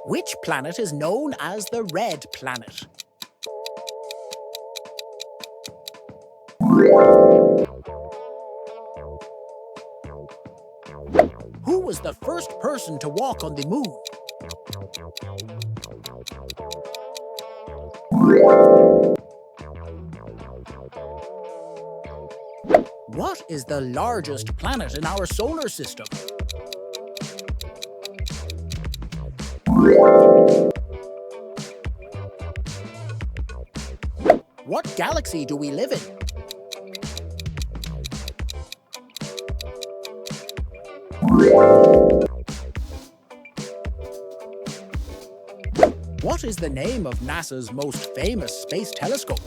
Which planet is known as the red planet? Who was the first person to walk on the moon? What is the largest planet in our solar system? What galaxy do we live in? What is the name of NASA's most famous space telescope?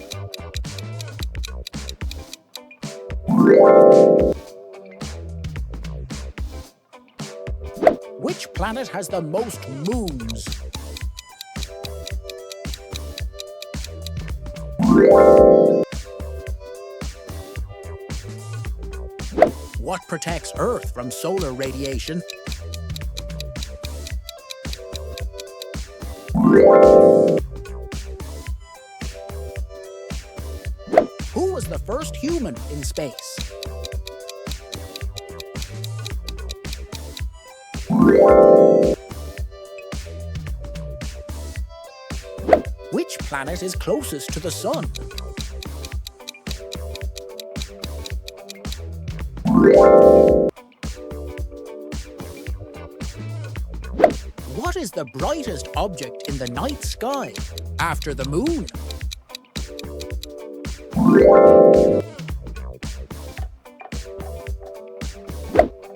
Which planet has the most moons? What protects Earth from solar radiation? Who was the first human in space? Which planet is closest to the Sun? What is the brightest object in the night sky after the moon?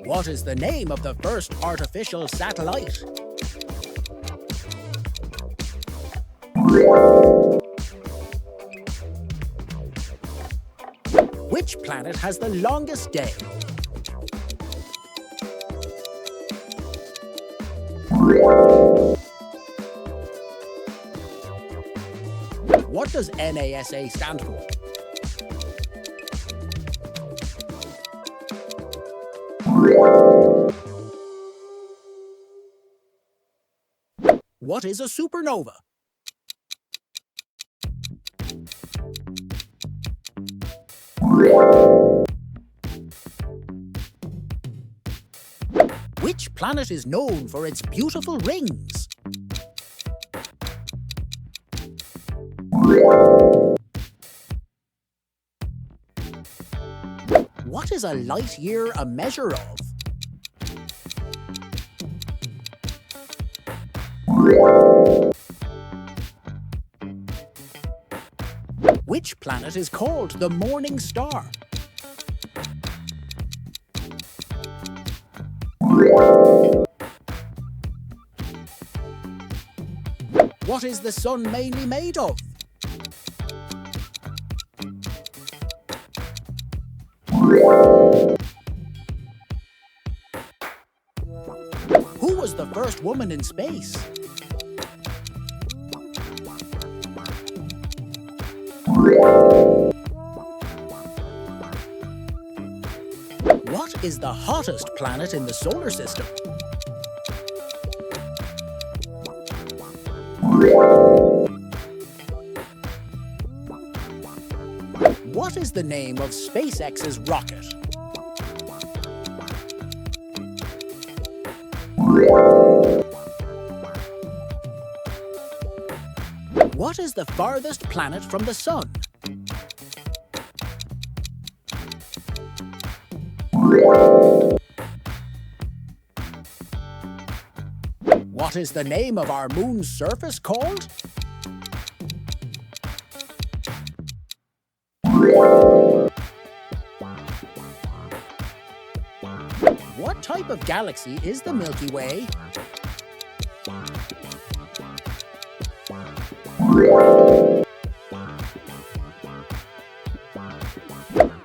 What is the name of the first artificial satellite? Which planet has the longest day? What does NASA stand for? What is a supernova? Which planet is known for its beautiful rings? What is a light year a measure of? Which planet is called the morning star? What is the Sun mainly made of? Who was the first woman in space? What is the hottest planet in the solar system? What is the name of SpaceX's rocket? What is the farthest planet from the Sun? What is the name of our moon's surface called? What type of galaxy is the Milky Way?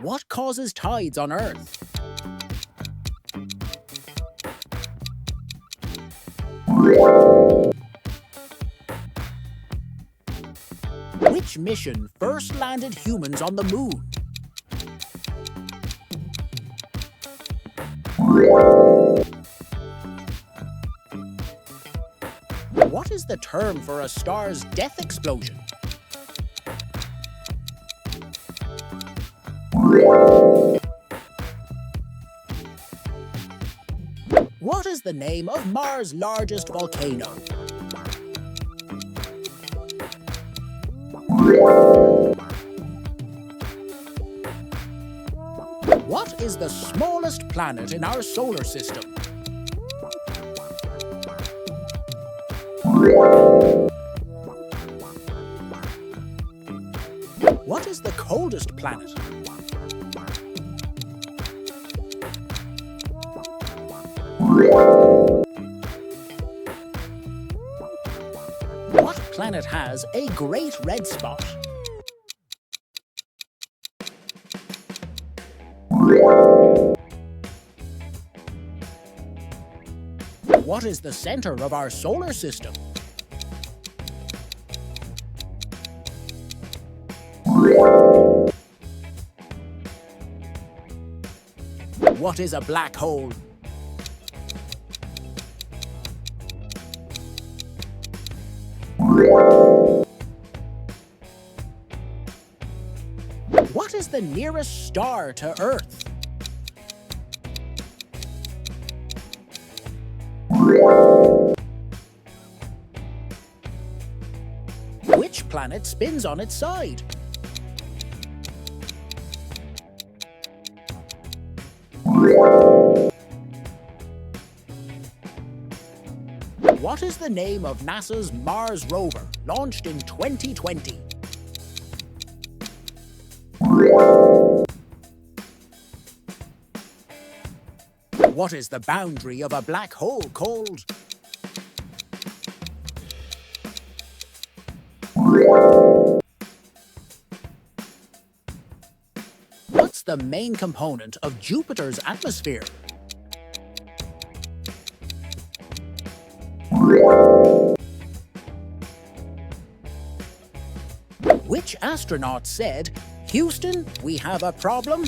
What causes tides on Earth? Which mission first landed humans on the moon? What is the term for a star's death explosion? What is the name of Mars' largest volcano? What is the smallest planet in our solar system? What is the coldest planet? What planet has a great red spot? What is the center of our solar system? What is a black hole? What is the nearest star to Earth? Which planet spins on its side? What is the name of NASA's Mars rover, launched in 2020? What is the boundary of a black hole called? What's the main component of Jupiter's atmosphere? Which astronaut said, "Houston, we have a problem"?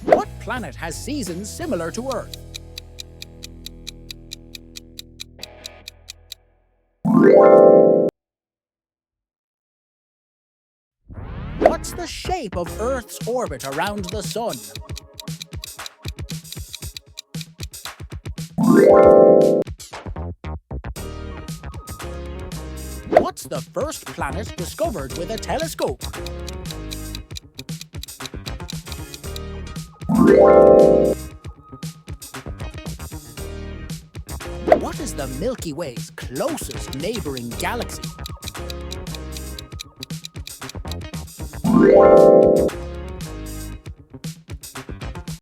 What planet has seasons similar to Earth? What's the shape of Earth's orbit around the Sun? What's the first planet discovered with a telescope? What is the Milky Way's closest neighboring galaxy?